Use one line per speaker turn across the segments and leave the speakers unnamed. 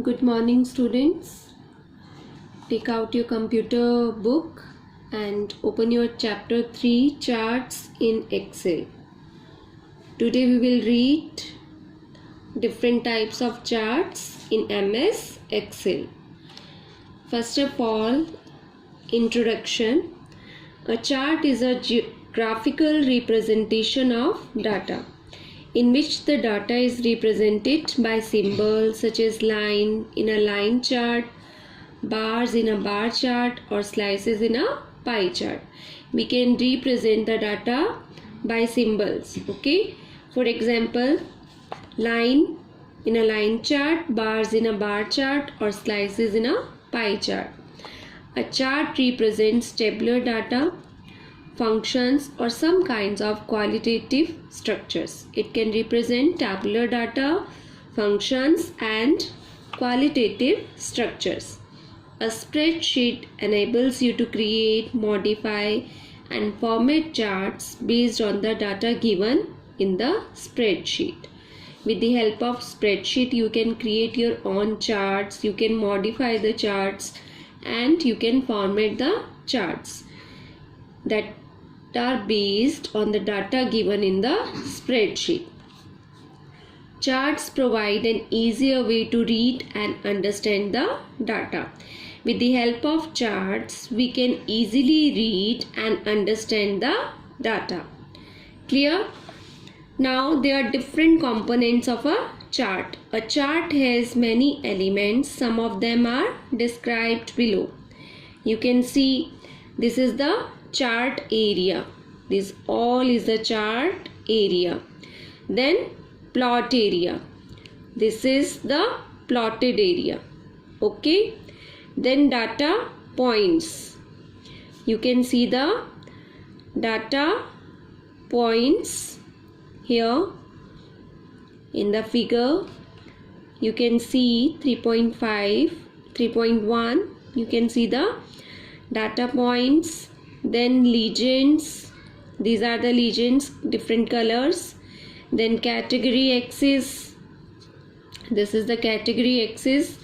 Good morning, students. Take out your computer book and open your chapter 3 charts in Excel. Today we will read different types of charts in MS Excel. First of all, introduction. A chart is a graphical representation of data, in which the data is represented by symbols such as line in a line chart, bars in a bar chart, or slices in a pie chart. We can represent the data by symbols. Okay, for example, line in a line chart, bars in a bar chart, or slices in a pie chart. A chart represents tabular data, functions, or some kinds of qualitative structures. It can represent tabular data, functions, and qualitative structures. A spreadsheet enables you to create, modify, and format charts based on the data given in the spreadsheet. With the help of spreadsheet, you can create your own charts, you can modify the charts, and you can format the charts that are based on the data given in the spreadsheet. Charts provide an easier way to read and understand the data. With the help of charts, we can easily read and understand the data. Clear? Now there are different components of a chart. A chart has many elements. Some of them are described below. You can see this is the chart area. This all is the chart area. Then plot area. This is the plotted area. Okay. Then data points. You can see the data points here in the figure. You can see 3.5, 3.1. You can see the data points. Then legends. These are the legends, different colors. Then category axis. This is the category axis.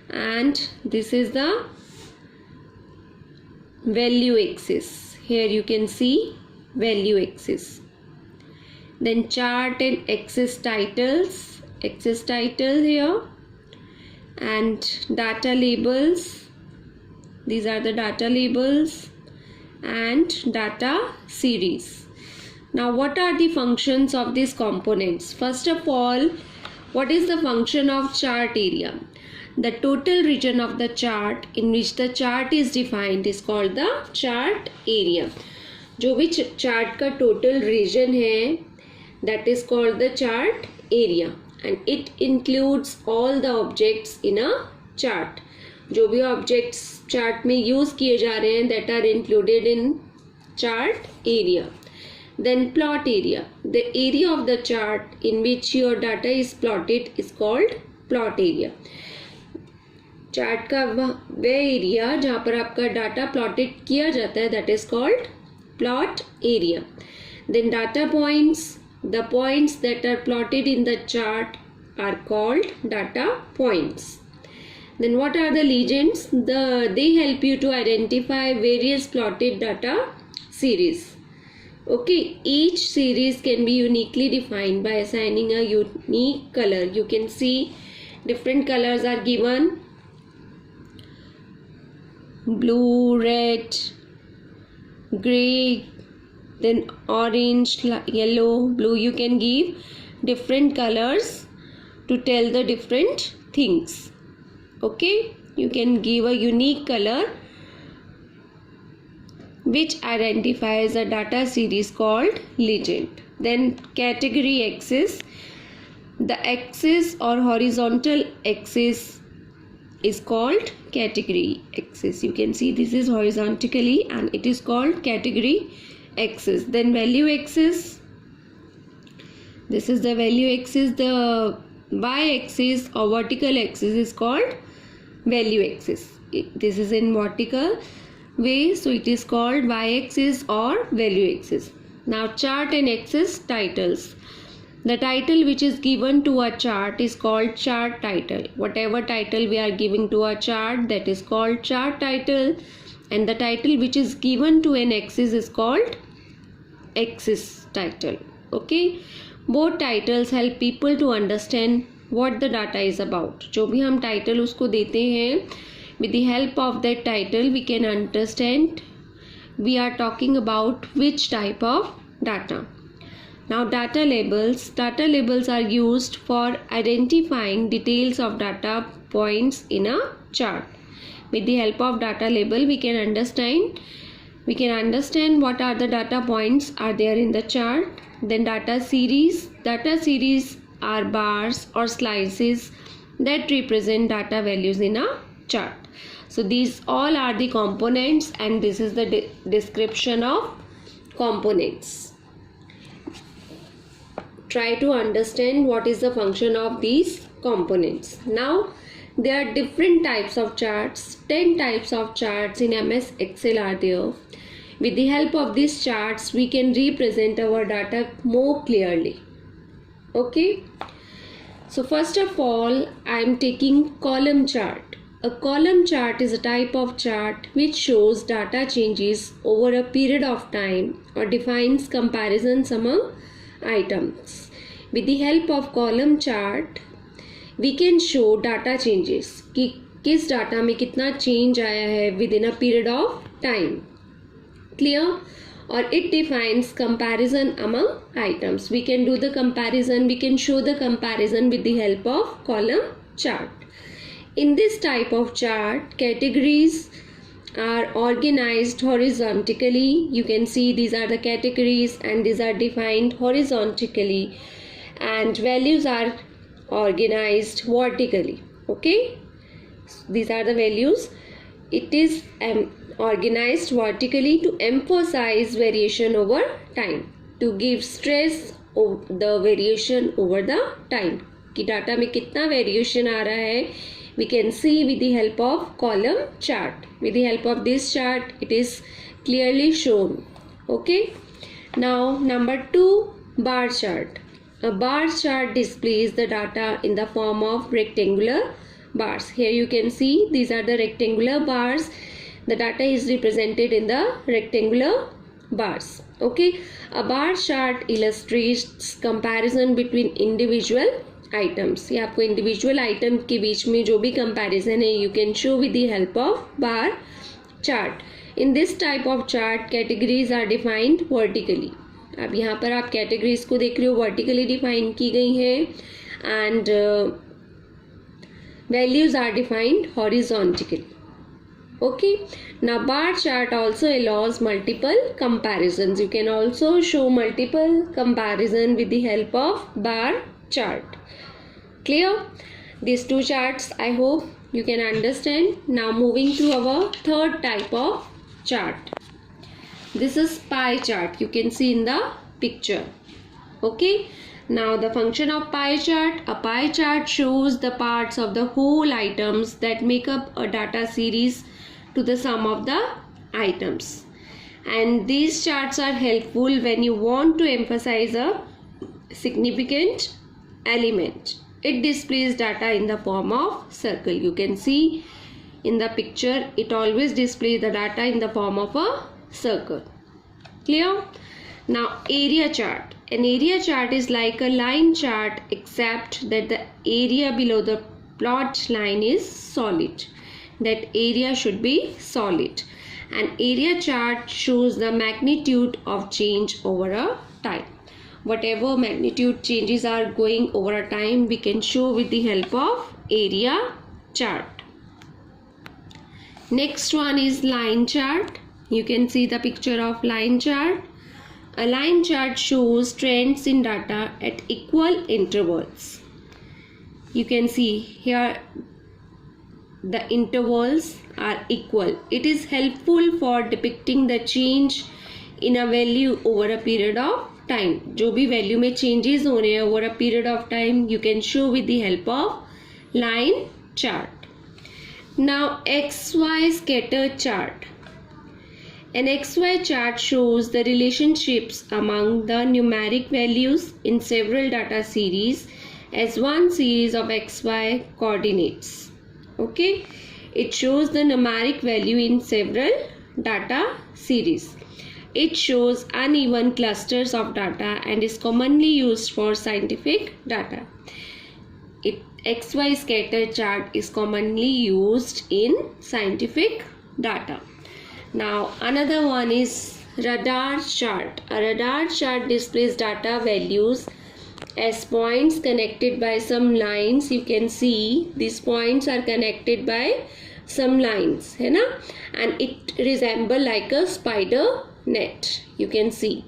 And this is the value axis. Here you can see value axis. Then chart and axis titles. Axis title here. And data labels. These are the data labels. And data series. Now what are the functions of these components? First of all, what is the function of chart area? The total region of the chart in which the chart is defined is called the chart area. जो भी chart का total region है, that is called the chart area, and it includes all the objects in a chart. जो भी objects chart में use किए जा रहे हैं, that are included in chart area. Then plot area. The area of the chart in which your data is plotted is called plot area. Chart का वह area जहाँ पर आपका डाटा प्लॉटेड किया जाता है, that is called plot area. Then data points. The points that are plotted in the chart are called data points. Then what are the legends? They help you to identify various plotted data series. Okay, each series can be uniquely defined by assigning a unique color. You can see different colors are given. Blue, red, gray, then orange, yellow, blue. You can give different colors to tell the different things. Okay, you can give a unique color which identifies a data series called legend. Then category axis. The axis or horizontal axis is called category axis. You can see this is horizontally and it is called category axis. Then value axis. This is the value axis. The y-axis or vertical axis is called value axis. This is in vertical way, so it is called y-axis or value axis. Now chart and axis titles. The title which is given to a chart is called chart title. Whatever title we are giving to a chart, that is called chart title, and the title which is given to an axis is called axis title. Okay, both titles help people to understand what the data is about. जो भी हम title उसको देते हैं, with the help of that title we can understand we are talking about which type of data. Now data labels are used for identifying details of data points in a chart. With the help of data label we can understand what are the data points are there in the chart. Then data series are bars or slices that represent data values in a chart. So these all are the components, and this is the description of components. Try to understand what is the function of these components. Now there are different types of charts. 10 types of charts in MS Excel are there. With the help of these charts we can represent our data more clearly. Okay, so first of all I am taking column chart. A column chart is a type of chart which shows data changes over a period of time or defines comparisons among items. With the help of column chart we can show data changes कि किस data में कितना change आया है within a period of time. Clear? Or it defines comparison among items. We can do the comparison, we can show the comparison with the help of column chart. In this type of chart, categories are organized horizontally. You can see these are the categories and these are defined horizontally, and values are organized vertically. Okay, these are the values. It is organized vertically to emphasize variation over time, to give stress of the variation over the time कि data में कितना variation आ रहा है. We can see with the help of column chart. With the help of this chart it is clearly shown. Okay, now number 2, bar chart. A bar chart displays the data in the form of rectangular bars. Here you can see these are the rectangular bars. The data is represented in the rectangular bars. Okay, a bar chart illustrates comparison between individual items. ये आपको individual item के बीच में जो भी comparison है you can show with the help of bar chart. In this type of chart categories are defined vertically. अब यहाँ पर आप categories को देख रहे हो vertically define की गई हैं, and values are defined horizontally. Okay, now bar chart also allows multiple comparisons. You can also show multiple comparison with the help of bar chart. Clear? These two charts I hope you can understand. Now moving to our third type of chart. This is pie chart. You can see in the picture. Okay, now the function of pie chart. A pie chart shows the parts of the whole items that make up a data series to the sum of the items, and these charts are helpful when you want to emphasize a significant element. It displays data in the form of circle. You can see in the picture it always displays the data in the form of a circle. Clear? Now area chart. An area chart is like a line chart except that the area below the plot line is solid. That area should be solid. An area chart shows the magnitude of change over a time. Whatever magnitude changes are going over a time we can show with the help of area chart. Next one is line chart. You can see the picture of line chart. A line chart shows trends in data at equal intervals. You can see here the intervals are equal. It is helpful for depicting the change in a value over a period of time. जो भी value में changes हो रहे हैं over a period of time you can show with the help of line chart. Now XY scatter chart. An XY chart shows the relationships among the numeric values in several data series as one series of XY coordinates. Okay, it shows the numeric value in several data series. It shows uneven clusters of data and is commonly used for scientific data. XY scatter chart is commonly used in scientific data. Now another one is radar chart. A radar chart displays data values as points connected by some lines. You can see these points are connected by some lines, है ना? And it resemble like a spider net. You can see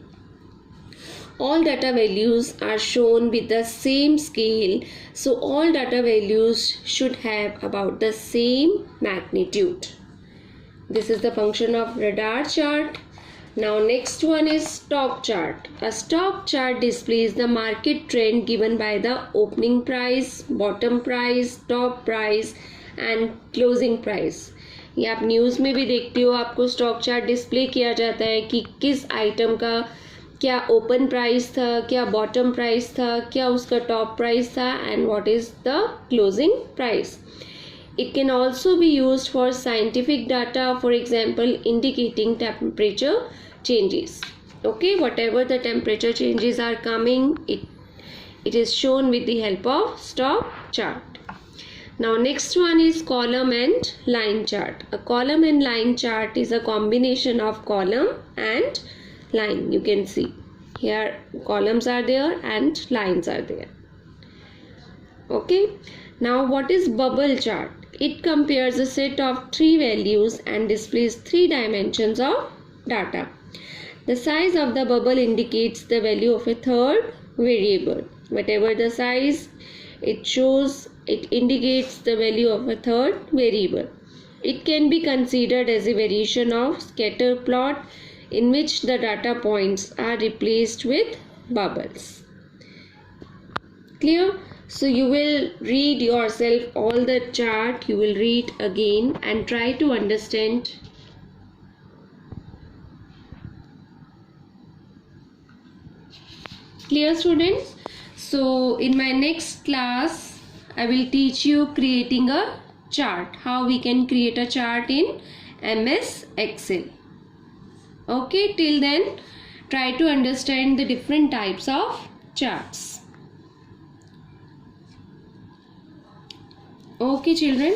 all data values are shown with the same scale, so all data values should have about the same magnitude. This is the function of radar chart. Now next one is stock chart. A stock chart displays the market trend given by the opening price, bottom price, top price and closing price. ये आप news में भी देखते हो, आपको stock chart display किया जाता है कि किस आइटम का क्या ओपन प्राइस था, क्या बॉटम प्राइस था, क्या उसका टॉप प्राइस था and what is the closing price. It can also be used for scientific data, for example, indicating temperature changes. Okay, whatever the temperature changes are coming, it is shown with the help of stock chart. Now next one is column and line chart. A column and line chart is a combination of column and line. You can see here columns are there and lines are there. Okay, now what is bubble chart? It compares a set of 3 values and displays 3 dimensions of data. The size of the bubble indicates the value of a third variable. Whatever the size, it indicates the value of a third variable. It can be considered as a variation of scatter plot in which the data points are replaced with bubbles. Clear? So you will read yourself all the chart, you will read again and try to understand. Clear, students? So in my next class I will teach you creating a chart, how we can create a chart in MS Excel. Okay, till then try to understand the different types of charts. Okay children.